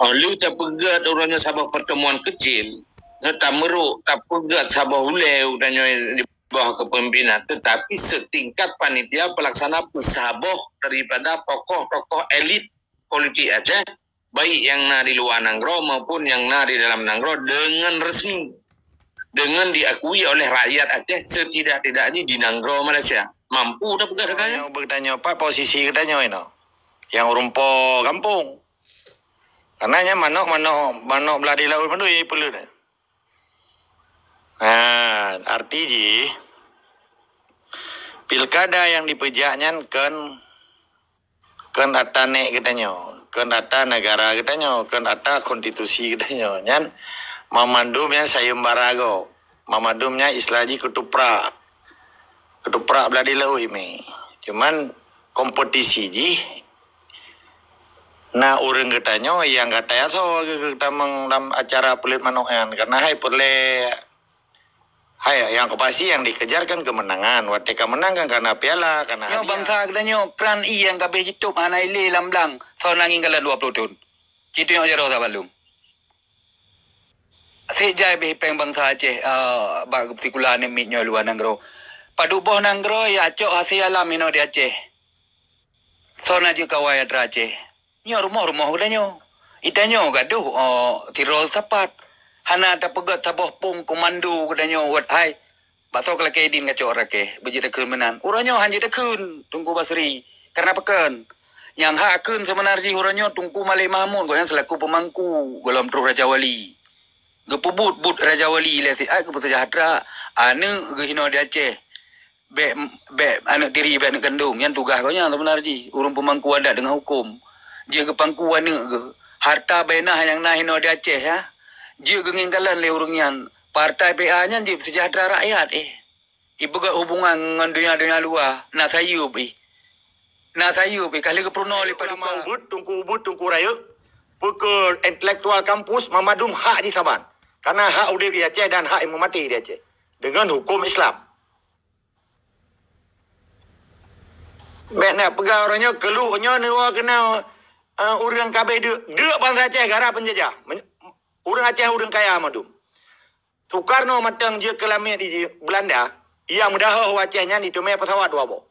Lu tak pegat orangnya sabah pertemuan kecil, tak meruk, tak pegat sabah uleu dan di bawah kepemimpinan, tetapi setingkat panitia pelaksana pesabah daripada tokoh-tokoh elit politik Aceh, baik yang di luar Nanggro maupun yang di dalam Nanggro, dengan resmi, dengan diakui oleh rakyat Aceh setidak-tidaknya di Nanggro Malaysia. Mampu dah pegat katanya. Bertanya Pak posisi katanya ini, yang rumpo kampung. Karena manok belah di laut mana ya perlu dah. Nah, arti ji pilkada yang dipejaknya kan data nek katanya, kan data negara katanya, kan data konstitusi katanya. Nyan mamandumnya sayembarago, mamandumnya islaji ketuprak belah di laut ini. Cuman kompetisi ji. Nah, orang katanya yang katanya kita dalam acara pelit manokan karena yang kepasti yang dikejar kan kemenangan. Wateka menang kan karena piala, karena yo bangsa katanya kran yang kabeh hidup anai le lamblang tahun nanging kala 20 tahun. Citu yang jero balung. Sejai be peng bangsa Aceh bag particular ni mitnyo luar Nanggro. Paduboh Nanggro ya cok hasil alam ino di Aceh. Sona je kawai atra Aceh. Nyo rumah-rumah udanyo. Itanyo gaduh tirol sapat. Hana ada pegat sabah pung komando udanyo wat hai. Baso kala kedin ngacok rake beji dekun menan. Uranyo hanya dekun Tungku Basri. Karena pekan. Yang hak kun sebenarnya uranyo Tungku Malik Mahmud yang selaku pemangku dalam Terus Raja Wali. Gepubut Raja Wali lesi ai keputus sejahtera anu gehino di Aceh. Be anak diri be anak kandung yang tugas kau yang sebenarnya urung pemangku ada dengan hukum. Dia ke pangkuan ni ke harta benah yang hino di Aceh ya. Dia ngingkalan le urangnya partai PA nya di sejahtera rakyat ibu gak hubungan dengan dunia luar nak sayup kali ke pruno le pada tungku raya pukul intelektual kampus mamadum hak di Saban. Karena hak udip di Aceh dan hak yang mati di Aceh dengan hukum Islam. Bekna pegang orangnya keluhnya newa kena orang kabeh dek bangsa Aceh gara penjajah. Orang Aceh orang kaya madum. Soekarno matang je kelame di Belanda, ia mudah Acehnya di tumai pesawat dua bo.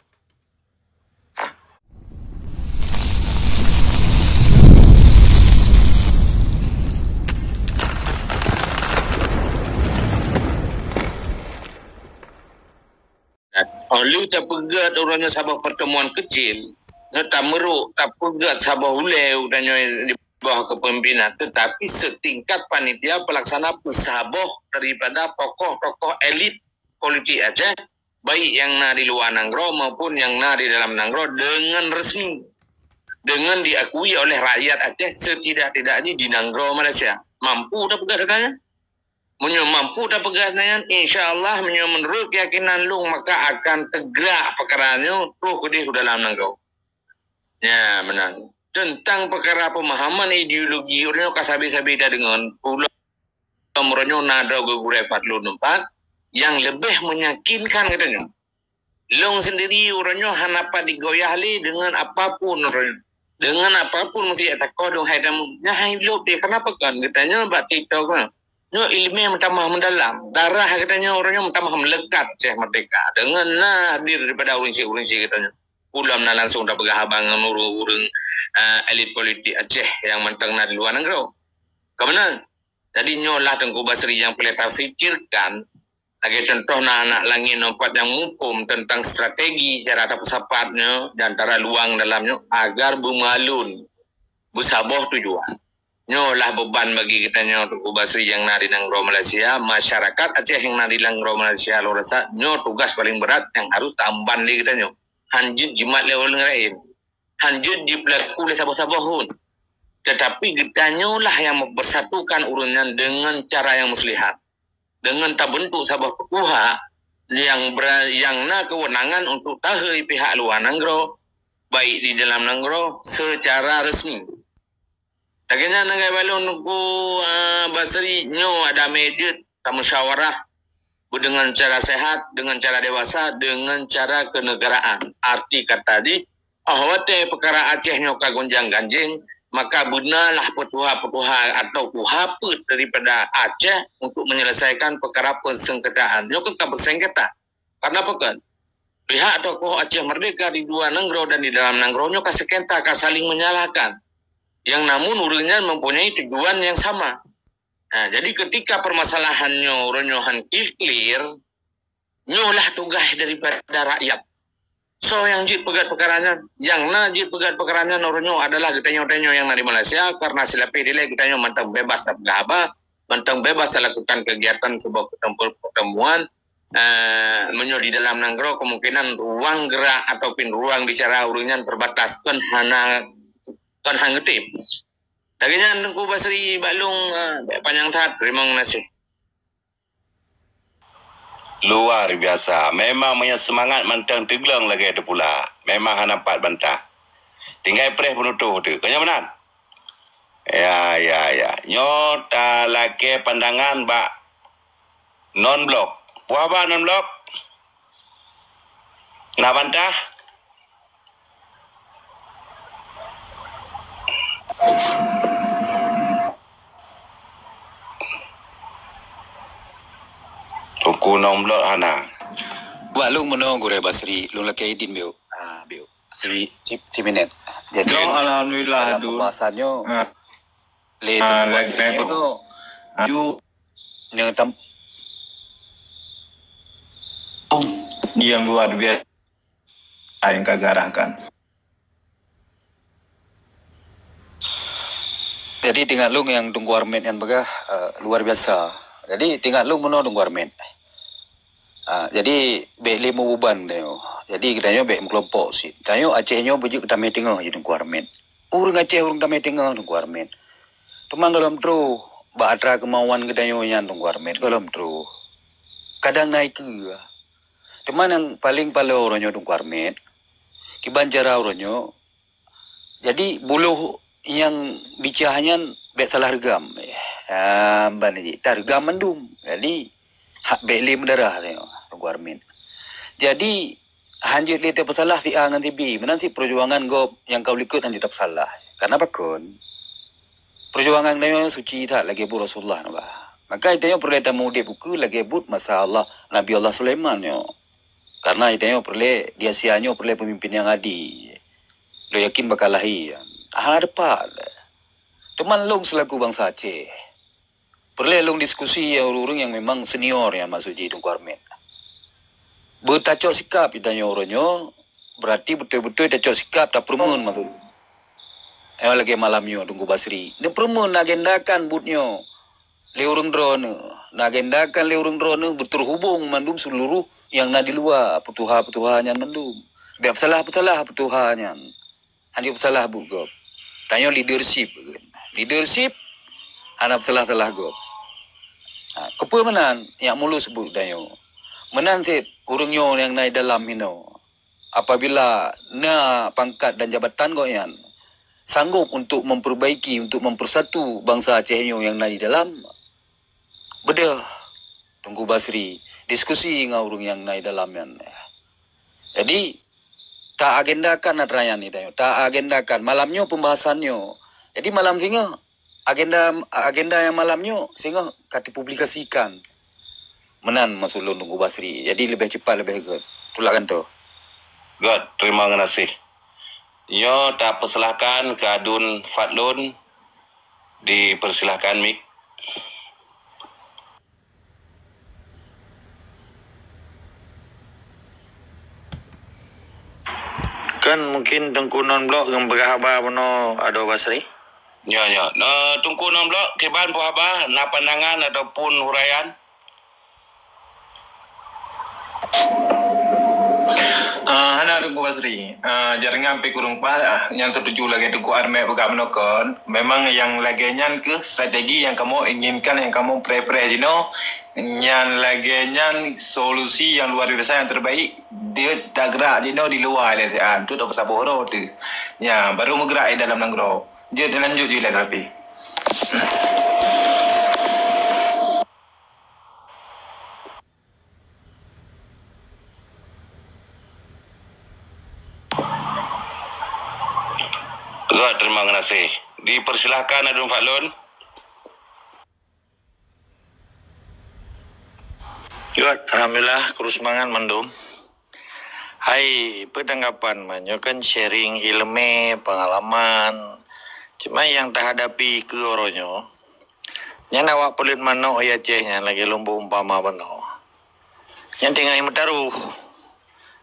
Lu tak pegat orangnya sabah pertemuan kecil, tak meruk, tak pegat sabah uleu dan di bawah kepemimpinan, tetapi setingkat panitia pelaksana pesabah daripada tokoh-tokoh elit politik Aceh, baik yang di luar Nanggro maupun yang di dalam Nanggro, dengan resmi, dengan diakui oleh rakyat Aceh setidak-tidaknya di Nanggro Malaysia. Mampu dah pegat katanya? Mampu dah pegatnya, insyaAllah menurut keyakinan lu maka akan tegak perkaranya tuh ke dalam Nanggro. Ya benar. Tentang perkara pemahaman ideologi orangnya kasabi-sabi dah dengan pulau orangnya nada gugure 44 yang lebih menyakinkan katanya. Long sendiri orangnya hanapat digoyah li dengan apapun orangnya. Dengan apapun mesti ada kodong haidam. Ya hidup dia kenapa kan katanya bak TikTok kan. Nyo ilmu yang tambah mendalam. Darah katanya orangnya tambah melekat Aceh Merdeka. Dengan hadir daripada urinsi-urinsi katanya. Ulam langsung dah bergahabangan urung-urung elit politik Aceh yang mentang di luar Nanggro. Kebenar. Jadi nyolah Tengku Basri yang pelita fikirkan. Lagi contoh anak langit nompat yang mumpum tentang strategi cara ada pesapatnya dan antara luang dalamnya agar bumalun. Busaboh tujuan. Nyolah beban bagi kitanya Tengku Basri yang di Nanggro Malaysia, masyarakat Aceh yang di Nanggro Malaysia lo rasa nyo tugas paling berat yang harus tamban di kitanya. Hanjut jimat lewal ngerain. Hanjut di pelaku le sabah-sabah hun. Tetapi kitanya lah yang bersatukan urunnya dengan cara yang muslihat. Dengan tak bentuk sabah pekuha yang kewenangan untuk tahi pihak luar Nanggro, baik di dalam Nanggro secara resmi. Akhirnya nagai balon Tengku Basri nyo ada media musyawarah dengan cara sehat, dengan cara dewasa, dengan cara kenegaraan. Arti kata tadi, ahwate perkara Aceh nyo kagunjang ganjing, maka benarlah petuah-petuah atau puhaput daripada Aceh untuk menyelesaikan perkara persengketaan. Dia kan bersengketa. Karena apa kan? Pihak tokoh Aceh Merdeka di dua negro dan di dalam negronyo kasengketa, saling menyalahkan. Yang namun urangnya mempunyai tujuan yang sama. Nah, jadi ketika permasalahannya uranyohan clear, nyolah tugas daripada rakyat. So yang jid pegat perkaranya, yang na jid pegat perkaranya noronyo adalah getanyo-getanyo yang di Malaysia karena silapi dile getanyo mantang bebas tak berapa, mantang bebas lakukan kegiatan sebuah pertemuan menyo di dalam nanggro kemungkinan ruang gerak ataupun ruang bicara urungan terbatas kan hangetip. Laginya Tengku Basri Balung panjang tat terima kasih. Luar biasa. Memang punya semangat mantang teglang lagi ada pula. Memang nampak bantah. Tinggal pres penutup tu. Kau benar? Ya. Nyota lagi pandangan bak non-blok. Puah bak non-blok? Nak bantah? Tuku non-blok hana. Wa lu menunggu re Basri, lu laki idin biu. Biu. Si minit. Jadi Alhamdulillah dalam pembahasannya le tu Basri itu yang yang luar biasa yang kagarahkan. jadi tinggal lu yang tunggu armen yang begah luar biasa. Jadi tinggal lu menunggu tunggu armen. Jadi beli mau beban deh. Jadi kita nyo bek kelompok sih. Tayo Aceh nyo bujuk kita tengah jadi tunggu armen. Urang Aceh urang kami tengah tunggu armen. Tumang dalam tru, batra kemauan kita nyo yang tunggu armen dalam tru. Kadang naik ke. Teman yang paling orangnya tunggu armen. Kibanjara orangnya. Jadi buluh yang bicaranya bek salah regam. Bani targam mendum. Jadi hak beli mendarah ni tunggu armen. Jadi hanjut li terpesalah si A dengan si B. Menanti perjuangan go yang kau likut nanti terpesalah. Karena apa kon? Perjuangan ni suci tak lagi bu Rasulullah naba. Maka itu yang perlu tamu dia buku lagi but masa Allah Nabi Allah Sulaiman yo. Karena itu yang perlu dia sianya perlu pemimpin yang adil. Lo yakin bakal lahir. Depan. Teman long selaku bangsa Aceh. Perlu long diskusi yang orang yang memang senior yang masuk di tunggu armen. Bertacok sikap ditanya orangnya, berarti betul-betul tacok sikap tak permun maksud. Lagi malamnya tunggu Basri. Dia permun agendakan butnya. Le orang drone, agendakan le orang drone berterhubung mandum seluruh yang di luar petuah-petuahnya mandum. Biar salah petuahnya. Hanya salah bu gop. Tanya leadership. Leadership hanap salah gop. Kepemanan yang mulu sebut tanya. Menanti urangnya yang naik dalam ini. Apabila pangkat dan jabatan kau yang sanggup untuk memperbaiki, untuk mempersatu bangsa Aceh yang naik dalam. Bedah. Tunggu Basri. Diskusi dengan orang yang naik dalam yang. Jadi, tak agendakan atrayan ni tayo. Tak agendakan. Malamnya pembahasannya. Jadi malam singa, agenda yang malamnya singa kata publikasikan. Menan masuk lu tunggu Basri. Jadi lebih cepat, lebih good. Tulakan tu. God, terima kasih. Yo tak persilahkan ke Adun Fadlun. Dipersilahkan Mik. Kan mungkin Tengku non-blok yang berkhabar benar ada Basri. Ya. Tungku non-blok, kiban po haba, na pandangan ataupun huraian. Hana Tunggu Basri, jaringan pe kurung pa yang setuju lagi Tunggu arme pegak menokon. Memang yang lagi nyan ke strategi yang kamu inginkan, yang kamu pre dino, yang lagi nyan solusi yang luar biasa yang terbaik. Dia tak gerak dino di luar lesian. Tu dah pasal bohro tu. Ya, baru bergerak di dalam nanggro. Dia lanjut je lah tapi. God, terima kasih. Dipersilahkan Adun Fatlun. Yuk, alhamdulillah kurus mangan mendum. Hai, penanggapan manyo kan sharing ilmu, pengalaman. Cuma yang tak hadapi ke oronyo. Yang awak pelit mano ya cehnya lagi lumbu umpama beno. Yang tinggal imetaruh.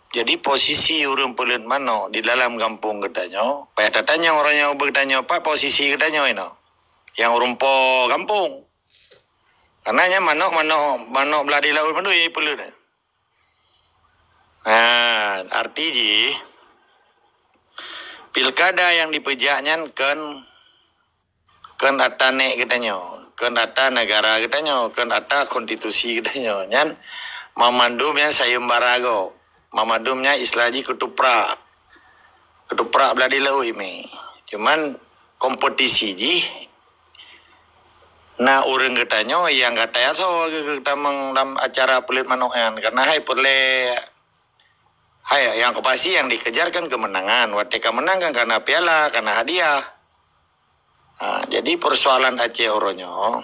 Jadi posisi urang pelit mano di dalam kampung ketanyo, payah tanya orangnya bertanya apa posisi ketanyo ino. Yang urumpo kampung. Karena mano belah di laut mano ya pelit. Nah, arti pilkada yang dipejaknya kan atane ketanyo, kan ata negara ketanyo, kan ata konstitusi ketanyo. Nyan mamandumnya sayembarago. Mamadumnya islaji ketuprak belah di laut ini. Cuman kompetisi na urang ketanyo yang katanya so kita dalam acara pelit manokan karena yang kepasti yang dikejar kan kemenangan. Wateka menang kan karena piala, karena hadiah. Nah, jadi persoalan Aceh oronyo,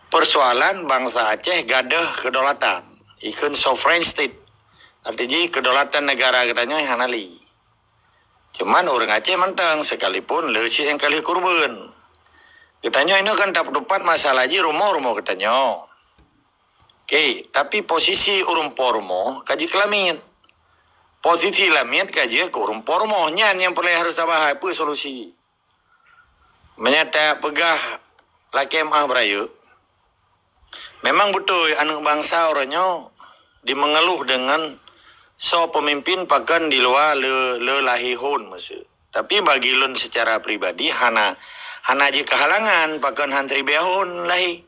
persoalan bangsa Aceh gadah kedaulatan, ikut sovereign state. Artinya kedaulatan negara katanya yang hanali. Cuman orang Aceh mentang sekalipun leusi yang kali kurban. Katanya ini kan tak dapat masalah rumah katanya. Oke, tapi posisi urumpo kaji kelamin. Posisi lamin kaji ke urumpo nyan yang perlu harus tambah apa solusi. Menyata pegah laki mah berayu. Memang betul anak bangsa orangnya dimengeluh dengan so pemimpin pakan di luar lahihun maksud. Tapi bagi lun secara pribadi hana je kehalangan pakan hantri behun lahi.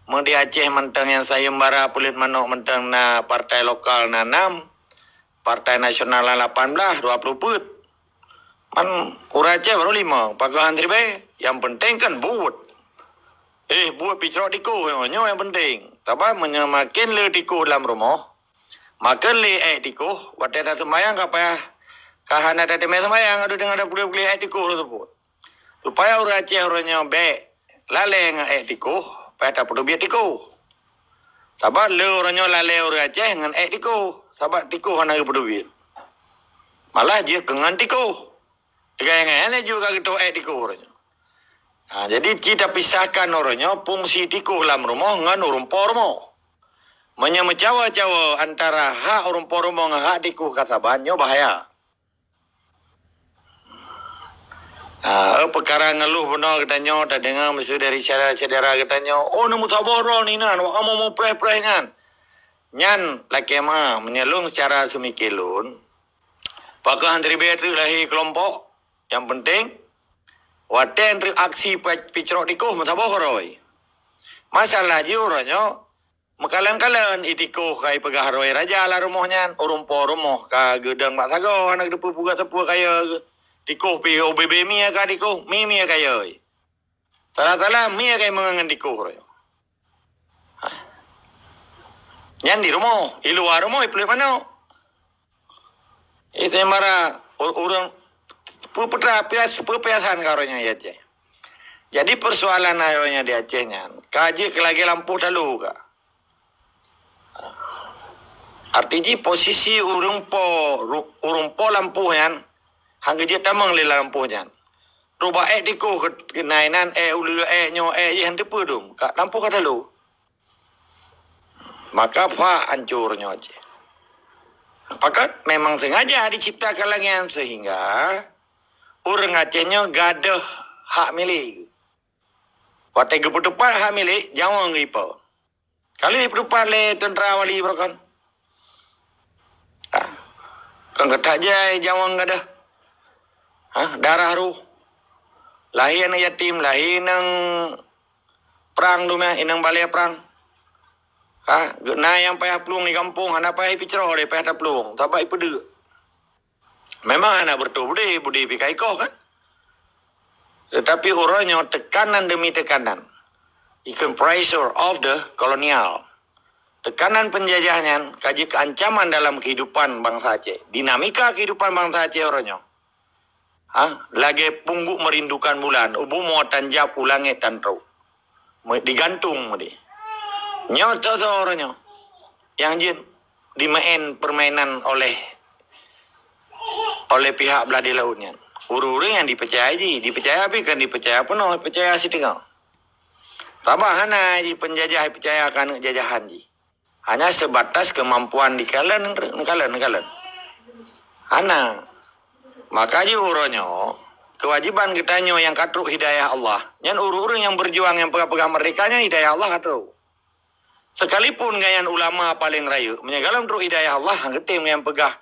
Mau di Aceh mentang yang sayembara pelit manok mentang na partai lokal na 6, partai nasional na 18, 20 put. Man ura Aceh baru 5, pakan hantri be. Yang penting kan buat. Buat picrok tiko nyo yang penting. Tapi menyemakin le tiko dalam rumah. Makan le tiko, wadah dah sembayang kapaya kahana dah temai sembayang ada dengan ada boleh tiko tersebut. Supaya orang Aceh orangnya baik, laleng tiko, supaya tak perlu biar tiko. Sebab le orangnya laleng orang Aceh dengan tiko, sebab tiko hana perlu biar. Malah dia kengan tiko. Yang juga kita tiko orangnya. Nah, jadi kita pisahkan orangnya fungsi tiko dalam rumah dengan urumpo rumah. Mencawa-cawa antara hak urumpo rumah dengan hak tiko kasabannya bahaya. Perkara ngeluh benar katanya, tak dengar mesti dari saudara katanya, nemu sabar ni nan, kamu mau preh-preh nyan. Nyan laki mah menyelung secara semikilun. Pakai hantri betul lahi kelompok. Yang penting waten aksi picrok tiko sabar roy. Masalah orangnya makalan-kalan itiko kai pegah roy raja lah rumahnya, urumpo rumah ka gedang mak sago anak depu puga tepua kaya tiko pi OBB mia ka tiko mi kaya. Salah mia kaya mengangan tiko roy. Nyan di rumah, di luar rumah ipulih mana? Saya marah orang pepiasan karonya ya Aceh. Jadi persoalan ayonya di Acehnya, kaji lagi lampu dalu ka. Artinya posisi urumpo lampunya, hangga je tamang le lampunya. Ruba tiko kenainan ulu nyo yang dipudum, lampu ka dalu. Maka hancurnya Aceh. Pakat memang sengaja diciptakan lagi sehingga orang Acehnya gadah hak milik. Waktu keputupan hak milik, jangan ngipau. Kalau keputupan le tentera wali berkan. Kan kata aja jangan gadah. Darah ru. Lahir nang yatim, lahir nang perang dumeh, inang balai perang. Na yang payah pelung di kampung, anak payah picroh deh, payah tak pelung. Tapi ipu dek. Memang anak budi pikai kau kan. Tetapi orangnya tekanan demi tekanan. Ikan pressure of the kolonial. Tekanan penjajahnya, kaji keancaman dalam kehidupan bangsa Aceh. Dinamika kehidupan bangsa Aceh orangnya. Lagi pungguk merindukan bulan. Ubu mau tanjap ulangi tantrau. Digantung dia. Nyoto orangnya. Yang dia dimain permainan oleh pihak beladi lautnya. Uru-uru yang dipercaya tapi kan dipercaya penuh, percaya si tinggal. Tabah hana penjajah percaya akan jajahan ji. Hanya sebatas kemampuan dikalen. Hana. Maka ji uronyo kewajiban kita yang katruk hidayah Allah. Yang uru-uru yang berjuang yang pegang-pegang merdekanya hidayah Allah katruk. Sekalipun gayan ulama paling rayu menyegalam truk hidayah Allah hanggetim yang pegah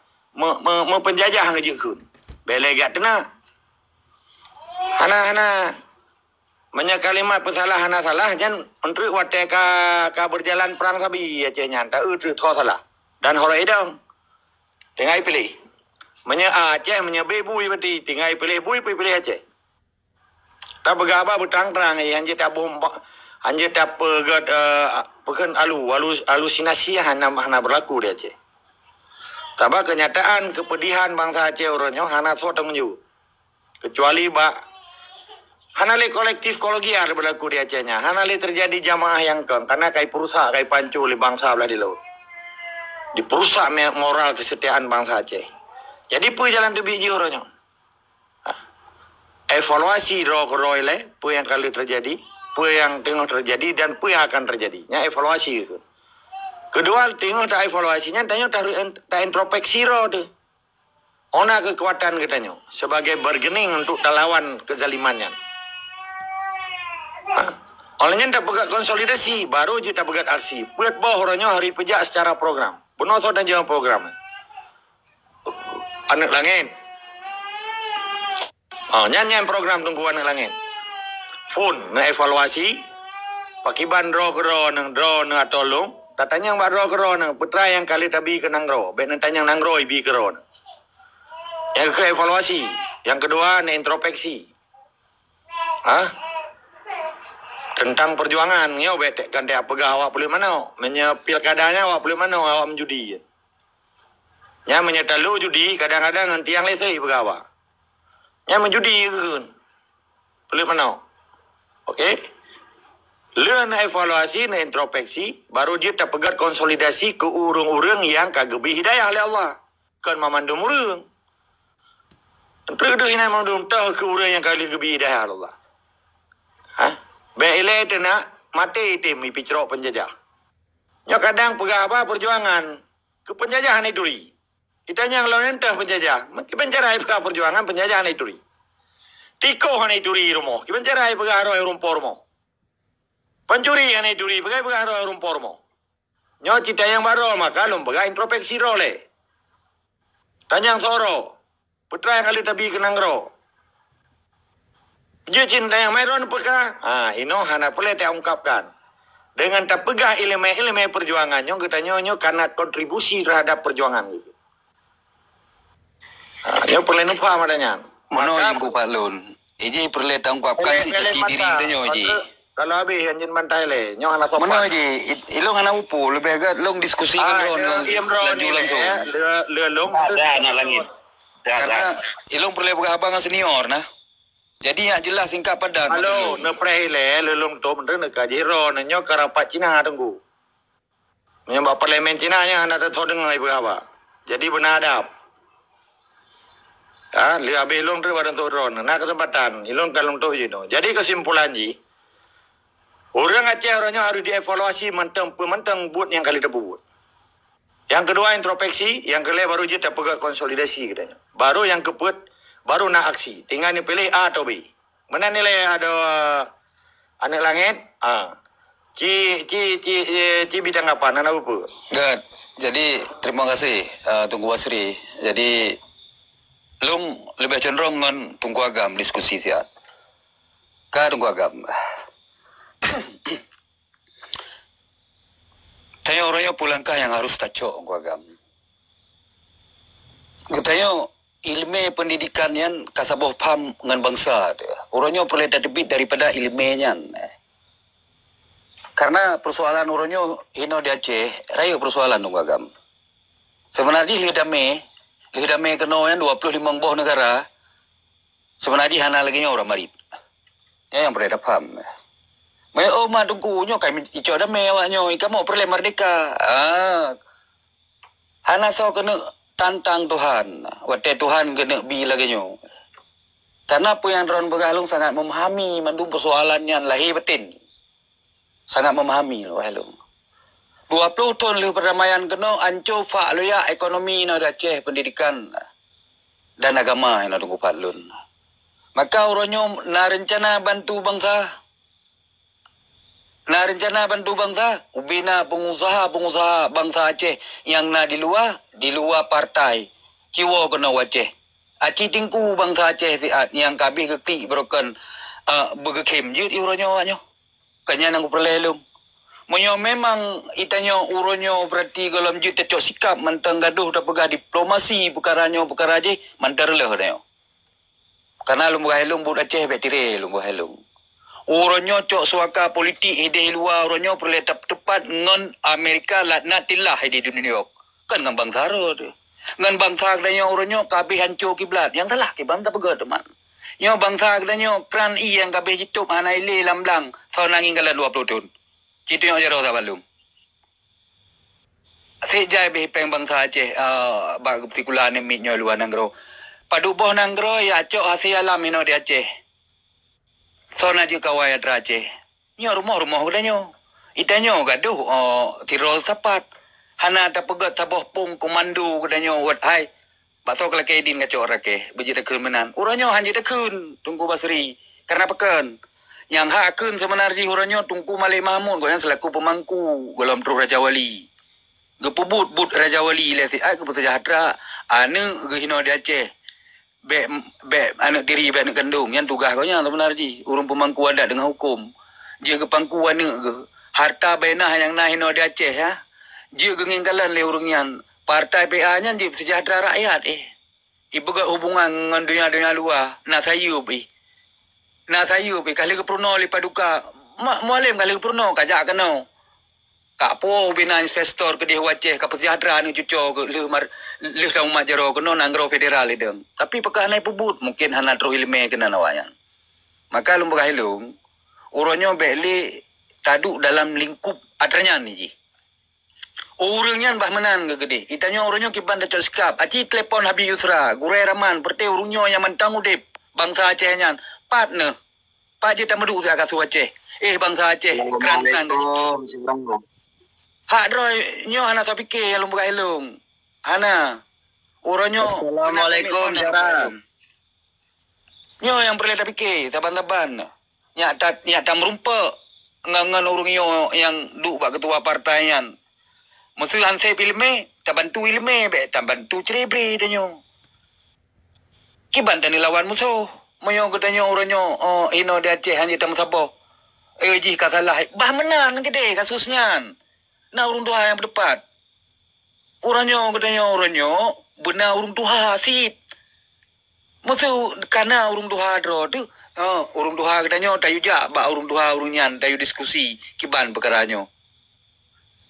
penjajah hangejikun. Belegat tenang. Hana banyak kalimat pesalah hana salah jan untuk watai ka berjalan perang sabi aja nyanta tho salah dan hore dong tinggal pilih Aceh bui berarti tinggal pilih bui pilih Aceh tak begaba betang terang hanya tak bomba hanya tak pegat pekan halusinasi hana berlaku di Aceh tabah kenyataan kepedihan bangsa Aceh orangnya hana so menju kecuali hanale kolektif kologiar berlaku di Acehnya. Hanale terjadi jamaah yang karena kai perusak, kai pancu oleh bangsa belah di laut. Diperusak moral kesetiaan bangsa Aceh. Jadi pu jalan tu biji orangnya. Evaluasi roh le, pu yang kali terjadi, pu yang tengah terjadi dan pu yang akan terjadi. Nya evaluasi itu. Kedua tengok tak evaluasinya, tanya tak introspeksi roh tu. Ona kekuatan katanya sebagai bergening untuk lawan kezalimannya. Olehnya tak pegat konsolidasi, baru je tak pegat arsip. Buat bawah orangnya hari pejak secara program. Benar so dan jangan program. Anak langit. Nyanyian program tunggu anak langit. Phone, evaluasi. Pakiban dro na tolong. Datanya yang dro na putra yang kali tabi ke nangro. Bet nantanya nangro ibi ke ron. Yang ke evaluasi. Yang kedua, introspeksi. Tentang perjuangan, ya betek kan dia pegah awak boleh mana, pilkadanya awak boleh mana, awak menjudi. Ya menyetalu judi, kadang-kadang nanti yang lesai pegah awak. Ya menjudi kan, boleh mana, oke? Learn evaluasi, introspeksi, baru dia tak pegat konsolidasi ke urung-urung yang kagebi hidayah oleh Allah. Kan mamandum urung. Terus ina mamandum tahu ke urung yang kali gebi hidayah Allah. Bele itu nak mati tim picrok penjajah. Nya kadang pegah apa perjuangan ke penjajahan itu duri. Kita yang lawan entah penjajah, mesti penjara pegah perjuangan penjajahan itu duri. Tiko hane duri rumo, ki penjara pegah roh rumpor mo. Pencuri hane duri pegah roh rumpor mo. Nya kita yang baru maka lom pegah introspeksi role. Tanyang soro, putra yang kali tabi kenangro. Dia cinta yang meron peka. Ino hana boleh dia ungkapkan. Dengan tak pegah ilmu perjuangannya, kita nyonyo karena kontribusi terhadap perjuangan gitu. Nyo perlu numpah madanya. Mano yang ku palun. Ini perlu dia ungkapkan si jati diri kita nyo ji. Kalau habis anjin bantai le, nyo hana sopan. Mano ji, ilong hana upu lebih agak long diskusi kan ron lanjut langsung. Lelong ada anak langit. Karena ilong perlu pegah abang senior nah. Jadi yang jelas singkat padat. Halo, neprehile lelong tu bener nak kajiro, nyo karapat Cina tunggu. Menyembah parlemen Cina nya anak tu dengar ibu apa. Jadi benadap. Lihat belum tu badan turun. Nak kesempatan, ilong kalung tu jino. Jadi kesimpulan ji, orang Aceh orangnya harus dievaluasi mentang buat yang kali terbubut. Yang kedua introspeksi, yang kedua baru je terpegat konsolidasi katanya. Baru yang keput baru nak aksi. Tinggal ni pilih A atau B. Mana nilai ada anak langit? Ci bidang apa? Nana apa? Good. Jadi terima kasih Tunggu Basri. Jadi lum lebih cenderung dengan Tunggu Agam diskusi siat. Tunggu Agam. Tanya orangnya pulangkah yang harus tacok Tunggu Agam. Tanya ilmu pendidikan yang kasaboh paham dengan bangsa dia. Orangnya perlu terbit daripada ilmunya. Karena persoalan orangnya hino di Aceh, raya persoalan Tunggu Agam. Sebenarnya lihat damai kena yang 25 buah negara Sebenarnya hana lagi orang marit. Yang beredar paham. Mah tunggu nyo kami ico dah mewahnya ika mau perle merdeka. Hana so kena tantang Tuhan. Wate Tuhan kena bi lagi nyo. Karena apa yang Ron Begalung sangat memahami mandum persoalannya lahir batin. Sangat memahami loh Halung. 20 tahun lu perdamaian kena ancur fak lu ya ekonomi na Aceh pendidikan dan agama yang tunggu patlun. Maka uronyo na rencana bantu bangsa. Rencana bantu bangsa, ubina pengusaha bangsa Aceh yang di luar partai. Kiwa kena Aceh. Aci tingku bangsa Aceh siat yang kabih gekti broken begekem jut uronyo anyo. Kanya nang perlelung. Munyo memang itanyo uronyo berarti galam jut tecok sikap mantang gaduh da pegah diplomasi perkara Aceh mantar leh dayo. Karena lumbu helung bud Aceh betire lumbu helung. Uronyo cok suaka politik ide luar uronyo perlu tepat ngon Amerika latna tilah di dunia kan ngan bangsa ro ngan bangsa kadanya uronyo kabeh hancur kiblat yang salah kiblat tak pegah teman nyo bangsa kadanya kran i yang kabeh hidup anai le lamblang tahun nanging kalan 20 tahun kitu yang jaro balung sejai be peng bangsa Aceh bag partikulane mi nyo luar nanggro paduboh nanggro ya cok hasil alam ino di Aceh. Sona je kawai Aceh. Nyo rumah udanyo. Itanyo gaduh tirol sapat. Hana ta pegat saboh pung komando udanyo wat hai. Bakso kala kedin kacok rake. Beji tekun menan. Uranyo hanya tekun Tungku Basri. Karena pekan. Yang hak kun sebenarnya uranyo Tungku Malik Mahmud goyang selaku pemangku dalam Terus Raja Wali. Gepubut Raja Wali lesi ai keputus sejahtera. Anu gehino di Aceh. Anak diri anak kandung yang tugas kau yang sebenarnya urung pemangku adat dengan hukum dia ke pangku anak ke harta benah yang nahino di Aceh ya dia gengingkalan le urung yang partai PA nya dia sejahtera rakyat ibu gak hubungan dengan dunia luar nak sayup kali ke pruno li paduka mualim kali ke pruno kajak kena Kak po bina investor ke dia Aceh ke sejahtera ni cuco ke leh tang majaro ke non anggro federal idem. Tapi pekah nai pubut mungkin hana tro ilme kena nawayan. Maka lumba hilung uronyo beli taduk dalam lingkup adranya ni ji. Urungnya bah menan ke gede. Itanyo uronyo kiban dacok sikap. Aci telepon Habib Yusra, Gurai Rahman, perte urungnya yang mentang udip bangsa Aceh nyan. Partner. Pak je tamadu sia kasu Aceh. Bangsa Aceh kran-kran. Hak droy nyo hana sapike yang lumba hilung. Hana. Uronyo. Assalamualaikum Syara. Nyo yang perlu tapike taban-taban. Nyak tam rumpa ngangan urungyo yang duk bak ketua partai yan. Musuh hanse filme tabantu ilme be tabantu cerebre danyo. Kiban tani lawan musuh. Moyo gedanyo uronyo ino di Aceh hanya tam sabo. Ji kasalah. Bah menan gede kasusnya. Nah urung tuha yang berdepat. Uranyo benar urung tuha sip. Maksud karena urung tuha dro tu. Urung tuha katanya tayu jak ba urung tuha urunyan tayu diskusi kiban perkaranyo.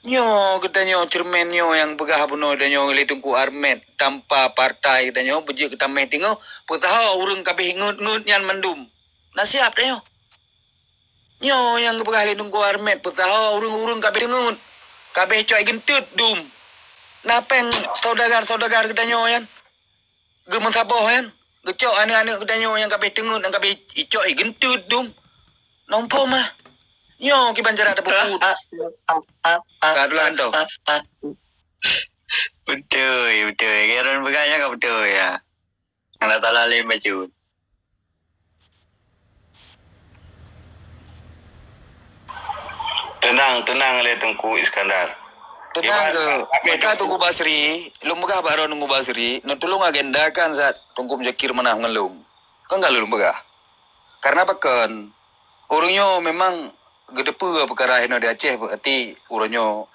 Nyo katanya cermen nyo yang begah buno danyo le Tungku Armet tanpa partai katanya beje ketameh tingo putaha urung kabeh ngut nyan mendum. Nasiap danyo. Nyo yang begah le Tungku Armet putaha urung kabeh ngut. Kabeh coy gentut dum. Napeng saudagar kedanyo yan. Gemen saboh yan. Gecok anak-anak kedanyo yang kabeh tengut yang kabeh coy gentut dum. Nompo mah. Nyo kiban cara ada puput. Kadulan tau. Betul. Kira beganya kau betul ya. Anak talali baju. Tenang le Tengku Iskandar. Tenang ke. Maka Tungku Basri, lumbegah baru Tungku Basri, nutulung agenda kan saat Tungku Mjakir menah ngelung. Kan gak lumbegah. Karena pekan, urungnya memang gedepu perkara hino di Aceh berarti urungnya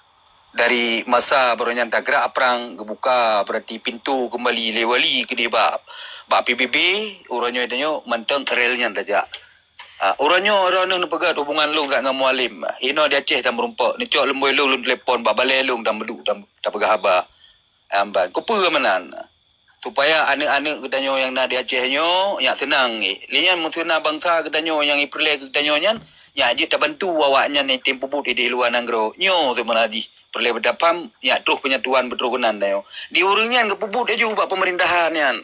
dari masa berunyan tagra aprang kebuka berarti pintu kembali lewali ke dia bab PBB urungnya itanyo manteng relnya saja. Orangnya orang ni pegat hubungan lu kat dengan mualim. Ino di Aceh dan merumpak. Ni cok lemboi lu telefon bak balai lu dan beduk dan pegah haba. Amban. Kupa menan. supaya anak-anak kedanyo yang nak di Aceh nyo yak senang ni. Lian musuna bangsa kedanyo yang iperle kedanyo nyan yak je terbantu awaknya ni tim puput di luar nanggro. Nyo sebenarnya perle berdapam yak terus penyatuan berterunan dayo. Di urungan ke puput aja buat pemerintahan yan.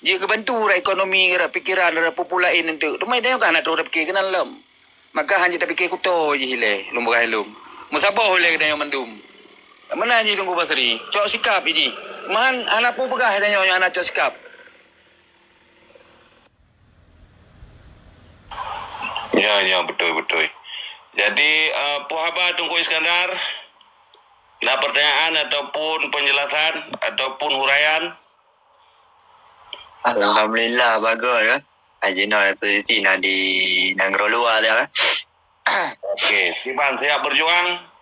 Dia kebantu ekonomi, pikiran, populain itu. Rumai dayo kan nak terus fikir kenal lem. Maka hanya tak fikir kuto je hile, lumba helum. Musabah oleh kedanyo mendum. Mana je tunggu Basri? Cok sikap ini. Man anak pun pegah dan yang anak cok sikap. Ya, betul. Jadi, Puhaba Tunku Iskandar, ada pertanyaan ataupun penjelasan ataupun huraian? Alhamdulillah bagus kan. Haji Noor posisi nak di negara luar dia kan. Okey, Iban siap berjuang?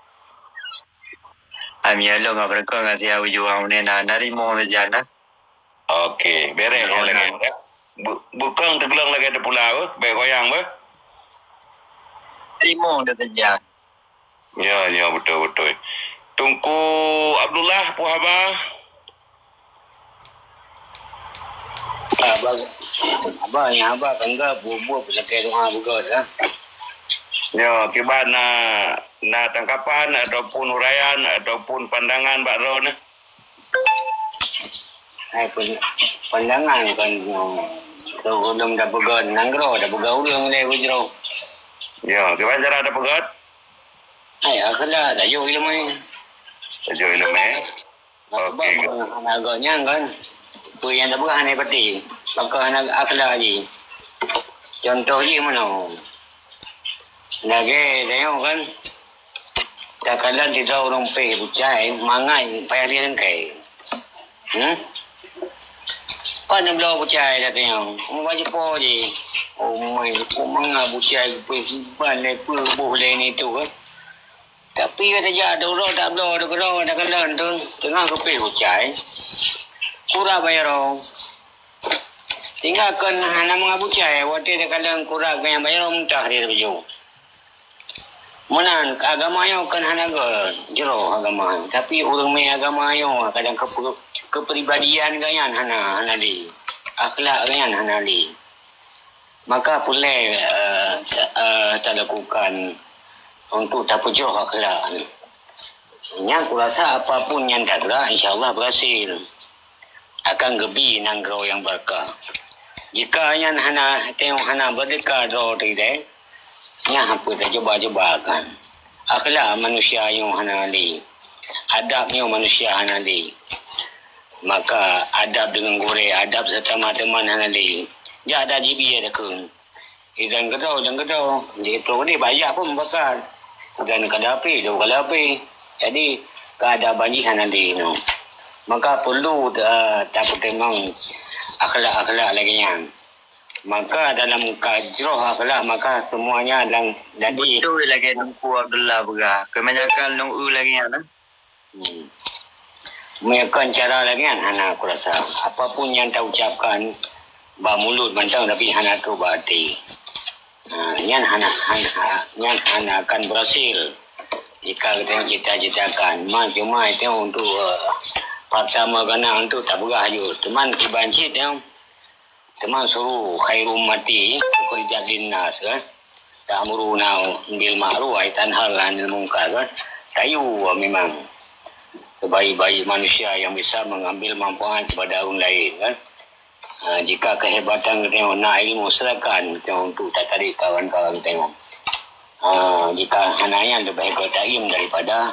Amialo ngah berkong ngasih aku juang ni nak narimo saja nak. Okey, beres Ya, lagi. Bukan tergelang lagi ada pula, baik goyang ber. Narimo dia saja. Ya, betul. Tunku Abdullah Puhaba. Abang yang abang bangga buat pelakon doa juga dah. Ya, kibat nak tangkapan ataupun huraian ataupun pandangan Pak Ron. Pandangan kan so belum dah pegang nanggro dah pegang ulang le bujro. Ya, kibat cara ada pegat? Ai akala dah yo ilmu ni. Tajuk ilmu. Okey. Agaknya kan tu yang dah berani peti. Pakai anak akala je. Contoh je mana? Lagi dia kan tak kalah tidak orang pay bucai mangai payah lian kai. Kan yang belau bucai dah tengok. Orang po je. Oh my, manga bucai pesiban le boleh ni tu kan. Tapi kata ja ada orang tak belau ada kerau ada kalah tu tengah ke pay bucai. Kurang bayar orang. Tinggalkan hana mengabucai waktu dia kalah kurang yang bayar orang muntah dia baju. Menan agama yo kan hanaga jero agama tapi urang me agama yo kadang kepribadian ganyan hana di akhlak ganyan hana di maka boleh tak lakukan untuk tak pujur akhlak yang kurasa apapun yang tak gerak insyaallah berhasil akan gebi nanggro yang berkah jika yang hana tengok hana berdeka do tidak nya apa dah cuba kan akhlak manusia yang hanali adabnya manusia hanali maka adab dengan gore adab serta teman hanali ja ada jibi ada kun dan gedau dia tu ni banyak pun bakar dan kadapi do kalapi jadi keadaban ji hanali no maka perlu tak pertimang akhlak lagi yang maka dalam kajroh akhlak maka semuanya dalam jadi Betul lagi Tunku Abdullah berah. Kebanyakan nunggu lagi kan. Mereka cara lagi kan hana aku rasa apapun yang tak ucapkan bah mulut bantang tapi hana tu berarti yang hana akan berhasil jika kita cita-citakan cuma itu untuk pertama kena untuk tak berah je teman kibancit yang teman suruh khairum mati kerja dinas kan ta'muruna bil ma'ruf wa tanhauna 'anil munkar kan kayu memang sebaik-baik manusia yang bisa mengambil manfaat kepada orang lain kan jika kehebatan kita tengok nak ilmu silakan tengok untuk tak tarik kawan-kawan tengok jika hananya lebih hebat ta'im daripada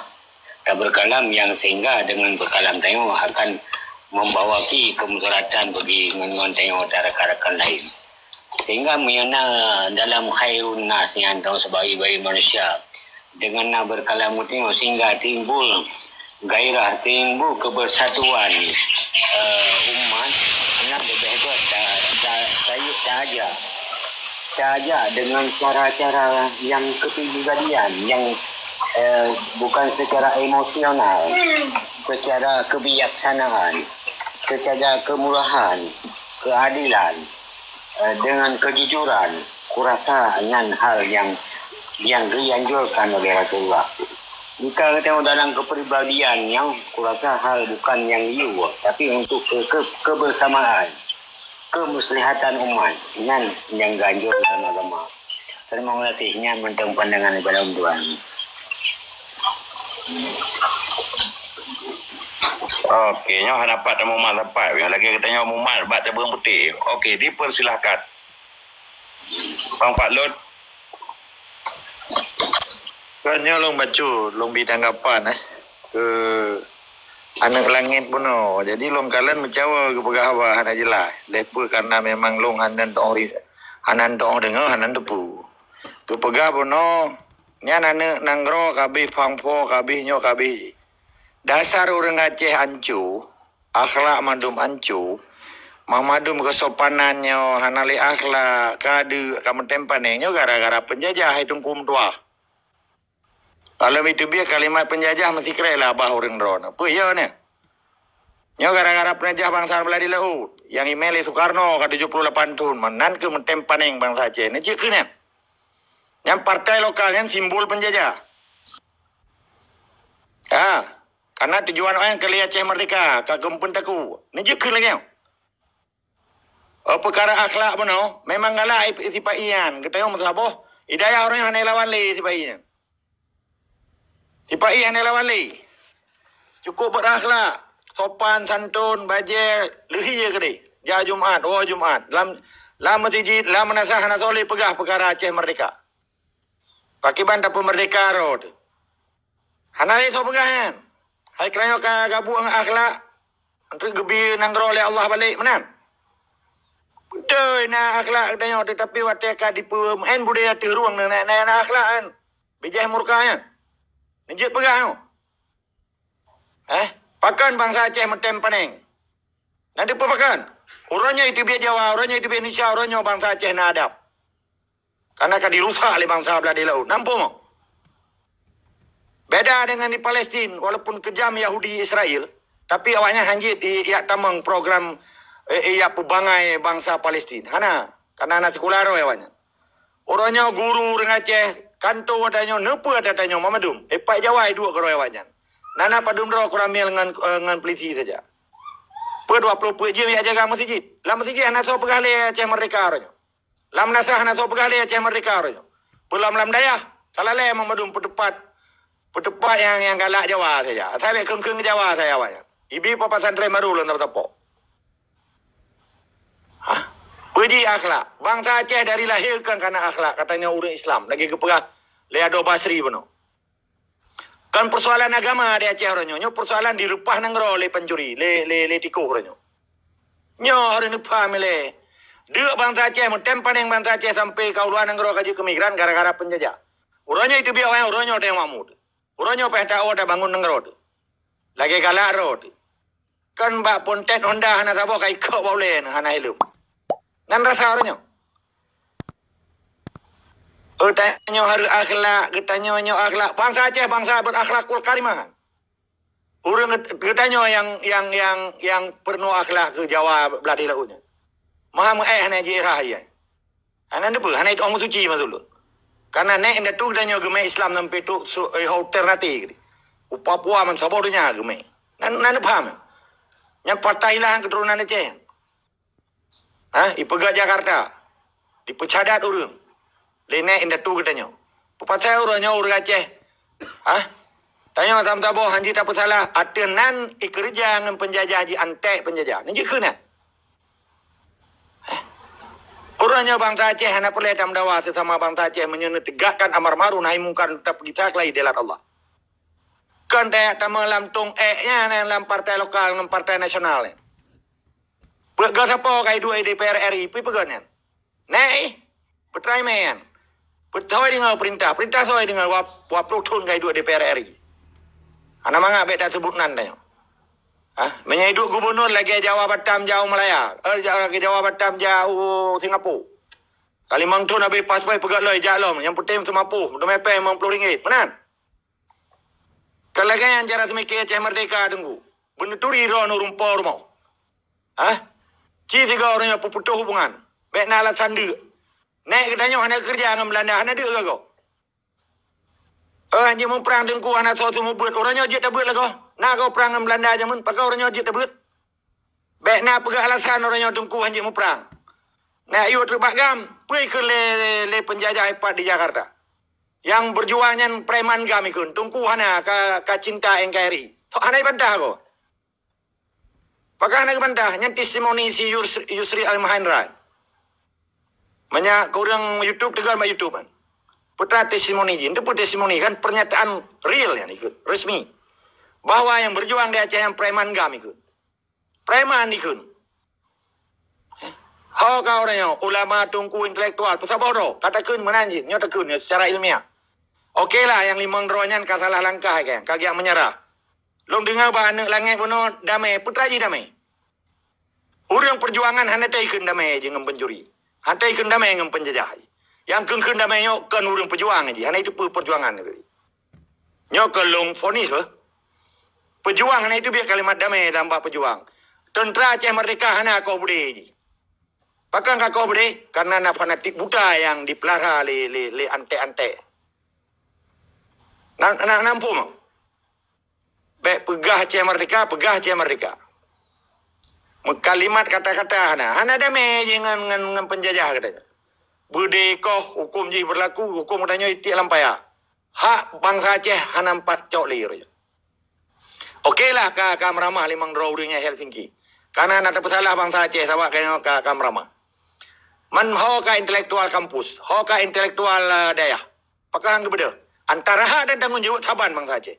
tak berkalam yang sehingga dengan berkalam tengok akan membawaki kemudaratan bagi tengok rakan-rakan lain sehingga menyana dalam khairun nas yang tahu sebaik-baik manusia dengan nak berkalam tengok sehingga timbul gairah timbul kebersatuan umat nak lebih hebat saja dengan cara-cara yang kepribadian yang bukan secara emosional secara kebijaksanaan secara kemurahan, keadilan, dengan kejujuran, kurasa dengan hal yang dianjurkan oleh Rasulullah. Jika tengok dalam kepribadian yang kurasa hal bukan yang you, tapi untuk kebersamaan, kemuslihatan umat, yang ganjur dalam agama. Terima kasihnya mentang pandangan daripada Tuhan. Okey, nyo dapat temu mat dapat. Yang lagi katanya mumat bat tabung putih. Okey, dipersilakan. Bang Fatlud. Kanyo long bacu, long ditanggapan ke anak langit pun no. Jadi long kalian mencawa ke pegawa hana jelas. Lepa karena memang long hanan dong dengar hanan tepu. Ke pegawa pun no. Nya nane nanggro kabih pangpo kabih nyo kabih. Dasar orang Aceh ancu, akhlak madum ancu. Mamadum kesopanannya hanali akhlak kade kametempanenyo gara-gara penjajah hitung kum tua. Kalau itu biar kalimat penjajah mesti kira lah bah orang drone. Apa ya ni? Nyo gara-gara penjajah bangsa belah di laut. Yang email Soekarno ke 78 tahun. Menan ke mentempaneng bangsa Aceh. Ni cik kena. Yang partai lokal yang simbol penjajah. Karena tujuan orang ke Aceh merdeka. Ke kempun taku. Ni cik kena lagi. Perkara akhlak pun no. Memang galak sipaian. Kita yang masaboh. Hidayah orang yang hanai lawan li sipaian. Tipai yang lawan li. Cukup berakhlak. Sopan, santun, baje, lehi ke di. Ja Jumaat, Jumaat. Lam masjid, lam nasah nasoli pegah perkara Aceh merdeka. Pakai bantah pemerdeka road. Hanali so pegah kan. Hai kerana gabu ang akhlak. Untuk gebi nanggro oleh Allah balik. Mana? Betul na akhlak katanya. Tetapi wateka di en budaya tiruang na akhlak kan. Bijah murka kan. Nijit pegah tu. Pakan bangsa Aceh mentempaneng. Nanti apa pakan? Orangnya itu biar Jawa, orangnya itu biar Indonesia, orangnya bangsa Aceh nak adab. Karena kan dirusak oleh bangsa belah di laut. Nampak tak? Beda dengan di Palestin, walaupun kejam Yahudi Israel, tapi awaknya hanjit iak tamang program iak pebangai bangsa Palestin. Hana, karena anak sekolah roh awaknya. Orangnya guru dengan Aceh. Kanto adanya nepa adanya Mamadum. Pak Jawa dua keroi wajan. Nana padum ro kuramil dengan polisi saja. Per 20 je ya jaga masjid. Lam masjid anak so pegah le Aceh merdeka ronyo. Lam nasah anak so pegah le Aceh merdeka ronyo. Pelam dayah. Kalau le Mamadum pedepat yang galak Jawa saja. Saya keng Jawa saya awaknya. Ibi papa santri maru lon tapo. Puji akhlak. Bangsa Aceh dari lahirkan karena akhlak. Katanya orang Islam. Lagi kepegah. Leado Basri pun. Kan persoalan agama di Aceh orang nyo. Persoalan dirupah nanggro oleh pencuri. Le tiko orang nyo. Nyo hari ni paham le. Duk bangsa Aceh. Mentempan yang bangsa Aceh sampai kauluan nanggro kaji kemigran gara-gara penjajah. Orangnya itu biar orangnya ada yang mamud. Orangnya pehta ada bangun nanggro. Lagi galak road. Kan bak pontet Honda hana sabo kai kau boleh hana ilmu. Nan rasa orangnya. Tanya harus akhlak, ketanya akhlak. Bangsa Aceh bangsa berakhlakul karimah. Orang ketanya yang penuh akhlak ke Jawa belah di lautnya. Maha hana jirah ya. Hana depu, hana itu orang suci masuk. Karena nek indah tu ketanya gemai Islam sampai tu alternatif. Papua man sabodonya gemai. Nan paham. Yang partai lah keturunan Aceh. Ipegat Jakarta. Dipecadat orang. Lene indah tu katanya. Papatai orangnya orang Aceh. Tanya sama boh hanji tak salah. Atenan ikerja dengan penjajah di antek penjajah. Ni je kena. Orangnya bangsa Aceh hanya perlu dalam dakwah sesama bangsa Aceh menegakkan amar ma'ruf nahi munkar tetap kita kelai delat Allah. Kan tak malam tung nya dalam partai lokal dengan partai nasional. Pegawai siapa kai dua DPR RI pegangan. Nei, petrai men. Petoi dengan perintah soal dengan wapro tun kai dua DPR RI. Anak mangga beda sebut nan tanya. Menyeduk gubernur lagi Jawa Batam jauh Malaya. Lagi Jawa Batam jauh Singapura. Kalimantan habis pasport pegat loy jalom. Yang penting semampu. Mepe RM50. Benar? Kalau lagi yang cara semikir Aceh merdeka tunggu. Benuturi roh nurumpor mau. Tiga orang yang putus hubungan. Baik nak alasan dia. Naik katanya anak kerja dengan Belanda. Anak dia ke kau? anjing mau perang tengku anak tahu tu mau buat orangnya je tak buat lah kau. Nak kau perang dengan Belanda aja mun, pakai orangnya je tak buat. Baik nak pegah alasan orangnya tengku anjing mau perang. Nak yo terbak gam, pergi ke le penjajah hebat di Jakarta. Yang berjuangnya preman gam ikun, tengku hana ka cinta NKRI. Tok hanai bantah kau. Pakai hanai bantah, yang testimoni si Yusri Al-Mahendra. Banyak korang YouTube tegar mak YouTube kan. Putra testimoni jin, itu pun testimoni kan pernyataan real yang ikut, resmi. Bahwa yang berjuang di Aceh yang preman gam ikut. Preman ikut. Hau kau orangnya, ulama tungku intelektual, pasal bodoh, katakan menanjin, nyotakun secara ilmiah. Okeylah yang limang rohnya kasalah langkah kan, kaki yang menyerah. Long dengar bahan langit penuh damai, putra je damai. Orang perjuangan hanya ikut damai je dengan pencuri. Hanya ikut damai dengan penjajah. Yang kengkeng damai nyok kan orang perjuangan je. Hanya itu perjuangan. Nyok kan long fonis apa? Perjuangan itu biar kalimat damai dalam bab perjuang. Tentera Aceh Merdeka hanya kau boleh je. Pakai kau boleh karena nak fanatik buta yang dipelihara le ante-ante. Nak nampu mau? Baik pegah Aceh Merdeka, pegah Aceh Merdeka. Kalimat kata-kata hana damai je dengan penjajah katanya. Berdeka hukum je berlaku, hukum katanya itik lampaya. Hak bangsa Aceh hana 4 cok lir. Okeylah ka meramah limang draw ringnya Helsinki. Karena nak terpesalah bangsa Aceh sama kaya ka meramah. Man ho ka intelektual kampus, ho ka intelektual daya. Pakai hang beda. Antara hak dan tanggungjawab saban bangsa Aceh.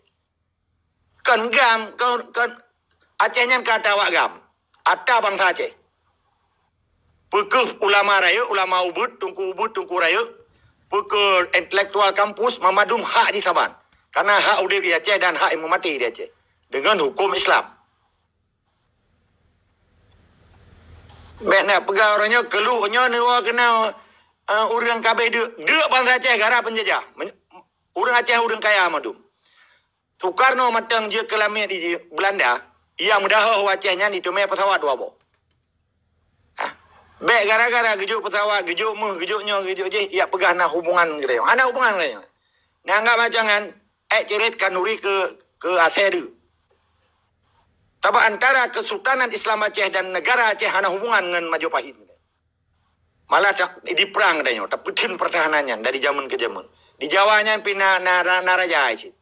Kan gam, kan Acehnya kata wak gam. Ada bangsa Aceh. Pekeh ulama raya, ulama ubud, tungku raya. Pekeh intelektual kampus memadum hak di saban. Karena hak udip di Aceh dan hak yang mati di Aceh. Dengan hukum Islam. Baik nak pegang orangnya, keluhnya ni orang kenal orang kabeh dia bangsa Aceh gara penjajah. Orang Aceh orang kaya madum. Soekarno matang je kelamnya di Belanda, ia mudah Acehnya di tumai pesawat dua bo. Baik gara-gara gejuk pesawat, gejuk je, ia pegang nak hubungan kita. Ana hubungan kita. Nah anggap macam kan, cerit kanuri ke Aceh tu. Tapi antara Kesultanan Islam Aceh dan negara Aceh ana hubungan dengan Majapahit. Malah diperang katanya, tapi pertahanannya dari zaman ke zaman. Di Jawanya pina Naraja Aceh.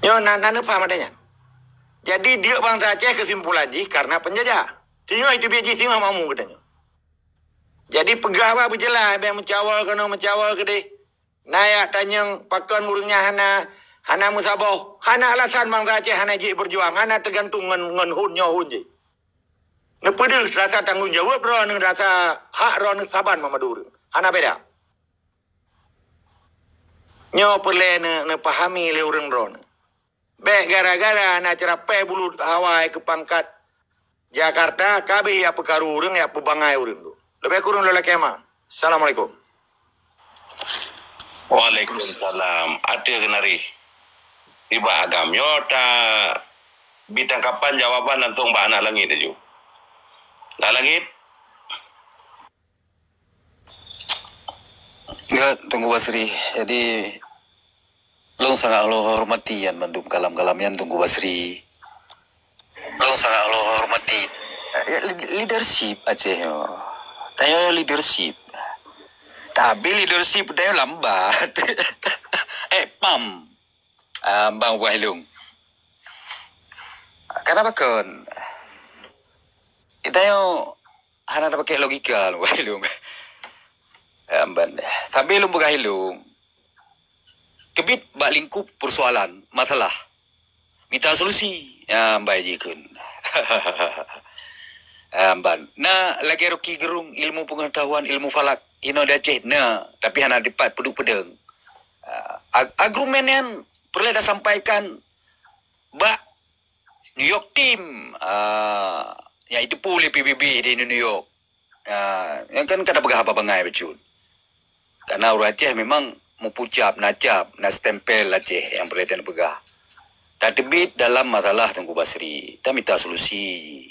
Yo nana paham adanya. Jadi dia bangsa Aceh kesimpulan ji karena penjajah. Tengok itu biar ji tengok mamu katanya. Jadi pegah apa berjelas biar mencawal ke deh. Nayak tanyang pakan murungnya hana musabah. Hana alasan bangsa Aceh hana ji berjuang, hana tergantung ngan hun ji. Nepede rasa tanggungjawab ro nang rasa hak ro nang saban mamadur. Hana beda. Nyo perle ne pahami le urang ro. Baik gara-gara nak cerapai bulu Hawaii ke pangkat Jakarta, kabeh ya perkara urang ya pebangai urang tu. Lebih kurang lelaki ama. Assalamualaikum. Waalaikumsalam. Ada kenari. Tiba agamnya tak bintang kapan jawaban langsung ba anak langit aja. Nak langit? Ya, tunggu Basri. Jadi long sangat Allah hormati yang mandum kalam-kalam yang tunggu Basri. Long sangat Allah hormati. Leadership Aceh. Tanya leadership. Tapi leadership tanya lambat. Pam. Bang Wahlung. Kenapa kan? Itanya hana ada pakai logika Wahlung. Tapi lu buka hilung. Kebit bak lingkup persoalan, masalah. Minta solusi. Mbak jikun. Nah, lagi roki gerung ilmu pengetahuan, ilmu falak. Ino di Aceh. Nah, tapi hana dapat peduk pedeng. Argumen yang perlu dah sampaikan. Bak New York team. Yang itu pulih PBB di New York. Yang kan kata pegah apa bangai betul. Karena orang Aceh memang mempucap, najab, nak stempel Aceh yang boleh dan pegah. Tak debit dalam masalah Tengku Basri. Tak minta solusi.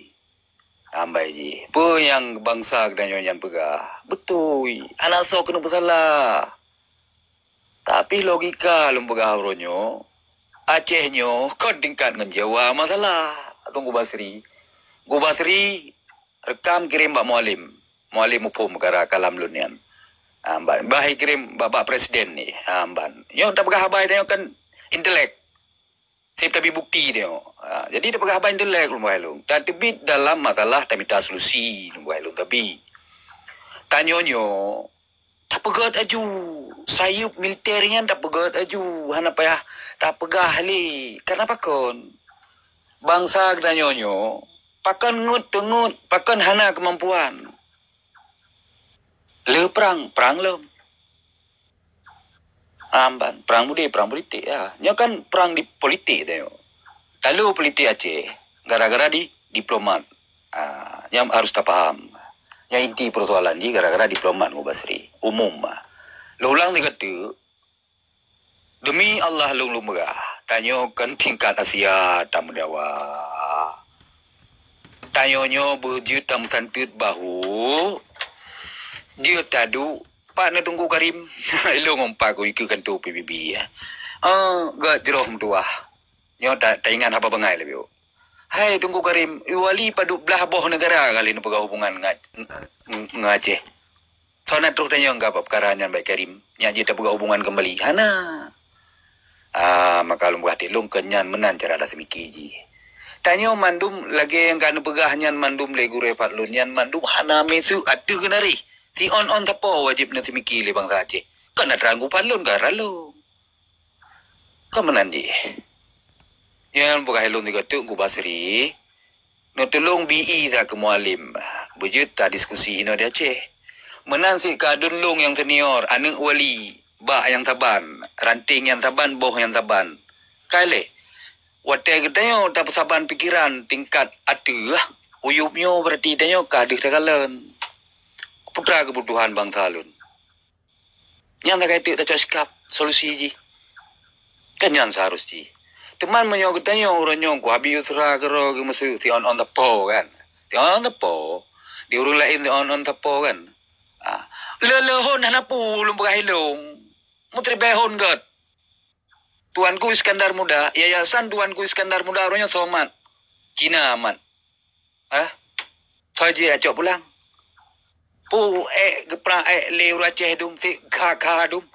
Ambai ji. Apa yang bangsa dan yang pegah. Betul. Anak so kena bersalah. Tapi logika lum pegah ronyo. Acehnya kau tingkat dengan Jawa masalah. Tunggu Basri. Gu Basri rekam kirim Mbak Mualim. Mualim Upum Negara Kalam Lunian. Amban. Bahai kirim Bapak Presiden ni. Amban. Yo tak pegah habai dia kan intelek. Saya tapi bukti dia. Jadi dia pegah habai intelek lum bailung. Tak tebit dalam masalah tak minta solusi lum bailung tapi tanyonyo tak pegat aju. Sayup militernya tak pegat aju. Hana payah tak pegah li. Kenapa kon? Bangsa kedanyonyo pakan ngut, pakan hana kemampuan. Le perang lem. Amban, perang politik ya. Nya kan perang di politik dia. Kalau politik Aceh gara-gara di diplomat. Yang harus tak faham. Yang inti persoalan ni gara-gara diplomat Ngo Basri. Umum. Lo ulang dia kata demi Allah lu megah. Tanyakan tingkat Asia tamu Jawa. Tanyonyo berjut tam santut bahu. Dia tadu pak na tunggu Karim. Lu ngompak ko ikukan tu PBB ya. Gak jeroh mtuah. Nyo tak ingat apa bengai lebih. Hai tunggu Karim, wali padu belah boh negara kali ni pegah hubungan ngaceh. Sona terus tanya enggak apa perkara nyan baik Karim. Nya je tak pegah hubungan kembali. Hana. Maka lu berhati lu kenyan menan cara dah semiki ji. Tanya mandum lagi yang kan pegah nyan mandum legu refat lu nyan mandum hana mesu adu kenari. Si on tapo wajib nanti semiki le bangsa Aceh. Kan nak teranggu palun kan ralu. Kan menan ji. Yang pegah lu ni kata Ngo Basri. No tolong BE tak ke Mualim. Bujut tak diskusi ino dia Aceh. Menan si kadun long yang senior, anak wali, bak yang taban, ranting yang taban, boh yang taban. Kale, watai katanya tak persaban pikiran tingkat atu lah. Uyupnya berarti tanya kadih tagalan. Putra kebutuhan bangsa lun. Yang tak kaitik tak cak sikap, solusi ji. Kan yang seharus ji. Teman menyok katanya orangnya ku habis usra kero ke mesu si on tapo kan. Si on tapo. Di urang lain si on tapo kan. Lelehon hana pulung pagahilong. Mutri behon gat. Tuanku Iskandar Muda, yayasan Tuanku Iskandar Muda orangnya somat. Cina amat. Saja acok pulang. Pu geprang leu Aceh dum si kha dum.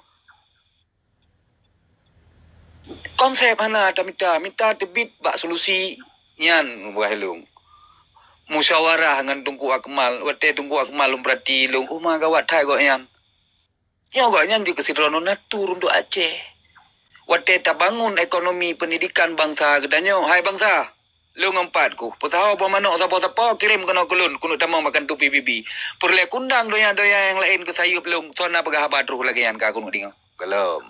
Konsep hana tak minta tebit bak solusi nyan pagahilong. Musyawarah dengan Tungku Akmal, wate Tungku Akmal berarti long umah gawat thai go yan. Yo go yan di kesidrono natur untuk Aceh. Wate ta bangun ekonomi pendidikan bangsa kedanyo. Hai bangsa, lu ngempatku. Putaho apa manok sapa-sapa kirim kena kulun kuno tamang makan tu PBB. Perle kundang doya-doya yang lain ke sayup long sona pegah badruh lagi yan ka kuno ding. Kelem.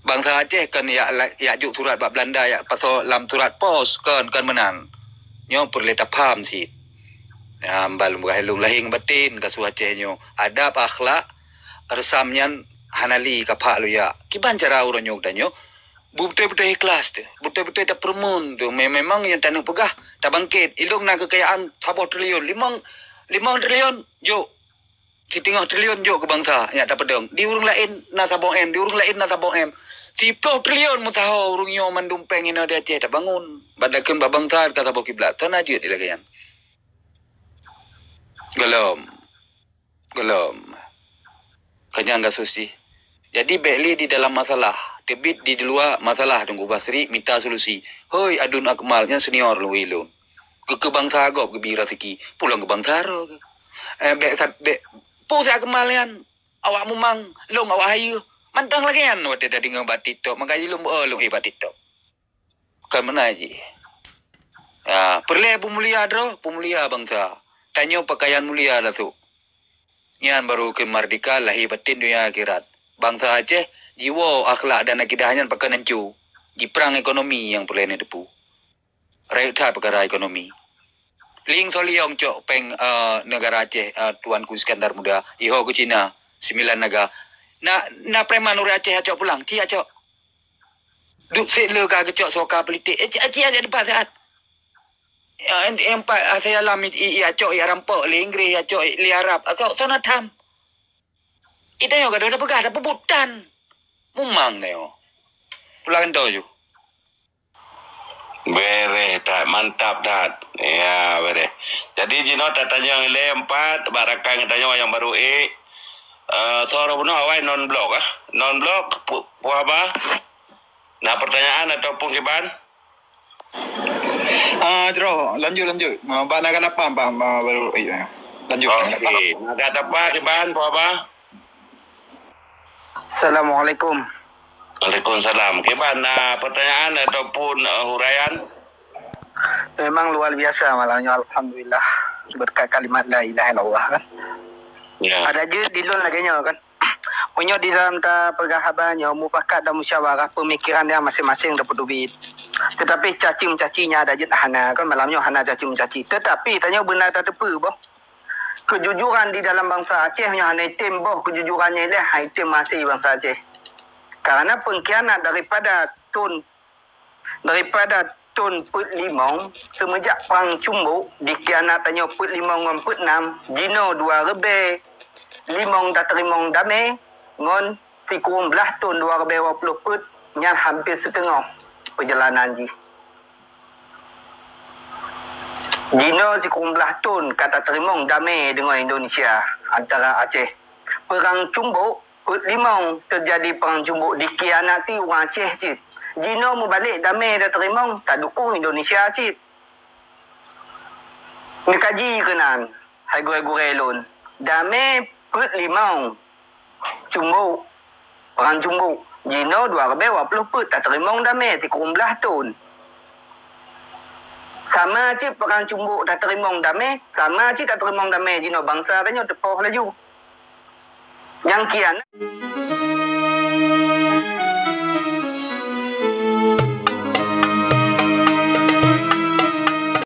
Bangsa Aceh kan ya juk surat bab Belanda ya pasal lam surat pos kan menan. Nyo perlu tak faham sih. Balum gahilung lahing batin kasuh Aceh nyo. Adab akhlak resamnya hanali kapak lu ya. Kiban cara orang nyo danyo. Betul-betul ikhlas tu. Betul-betul tak permun tu. Memang yang tanah pegah tak bangkit. Ilung nak kekayaan 10 triliun. 5 triliun jo. 1/2 triliun jo ke bangsa. Ya tak pedang. Di urang lain nak 10 M. Di urang lain nak 10 M. 10 triliun mutaho urung nyo mandumpeng ina dia Aceh tak bangun. Badakan babangsa kata bau kiblat. Tan aja di lagi yan. Gelom. Kanyang gasusi. Jadi Bekli di dalam masalah, debit di luar masalah Tunggu Basri minta solusi. Hoi adun akmalnya senior lu ilun. Ke bangsa agop ke bira siki, pulang ke bangsa ro. Bek pusat akmalnya awak mumang long awak hayu. Mantang lagi kan waktu tadi ngobat TikTok. Makanya lu hebat TikTok. Kan mana je. Ya, perle pemulia dro, pemulia bangsa. Tanya pakaian mulia dah tu. Yan baru ke merdeka lahir batin dunia akhirat. Bangsa Aceh jiwa akhlak dan akidahnya pakai nancu. Di perang ekonomi yang perlu ni depu. Rakyat perkara ekonomi. Ling soliong cok peng negara Aceh Tuanku Iskandar Muda. Iho ke Cina 9 naga. Na preman uri Aceh acok pulang. Ci acok. Duk sik le ka kecok soka politik. Aceh ada depan saat. Yang pak saya alam ia cok ia rampok li Inggris ia cok li Arab atau sana tham. Ida yo kada pegah ada pebutan. Mumang neo. Tulang do yo. Bere tak mantap dat. Ya bere. Jadi jino tatanya yang lempat barakang tanya yang baru soro puno awai non blok non blok apa? Nah pertanyaan ataupun kiban? Jero, lanjut. Bana kan apa baru lanjut. Okey. Nak apa kiban apa? Assalamualaikum. Waalaikumsalam. Kiban pertanyaan ataupun huraian? Memang luar biasa malamnya, alhamdulillah. Berkat kalimat la ilaha illallah kan. Ya. Ada je dilun lagi kan. Punya di dalam pergahabannya mufakat dan musyawarah pemikiran yang masing-masing dapat duit. Tetapi caci mencacinya ada je hana kan malamnya hana caci mencaci. Tetapi tanya benar tak tepu boh. Kejujuran di dalam bangsa Aceh hanya item boh kejujurannya ini item masih bangsa Aceh. Karena pengkhianat daripada Tun Put Limong semenjak perang Cumbuk dikhianatannya Put Limong dengan Put Nam Jino 2 rebe Limong dah terimong damai ngon 13 Tun 2 rebe 20 Put yang hampir setengah perjalanan ji. Jino 13 Tun kata terimong damai dengan Indonesia antara Aceh. Perang Cumbuk Put Limong terjadi perang Cumbuk dikhianati orang Aceh cik. Jino mau balik damai dah terimong tak dukung Indonesia cik. Ngekaji kenan hai gure-gure lun. Damai Put Limong Cumbuk perang Cumbuk Jino 2 rebe 20 Put tak terimong damai 13 Tun. Sama cik perang Cumbuk dah terimong damai, sama cik tak terimong damai Jino bangsa tanya tepoh laju. Yang kian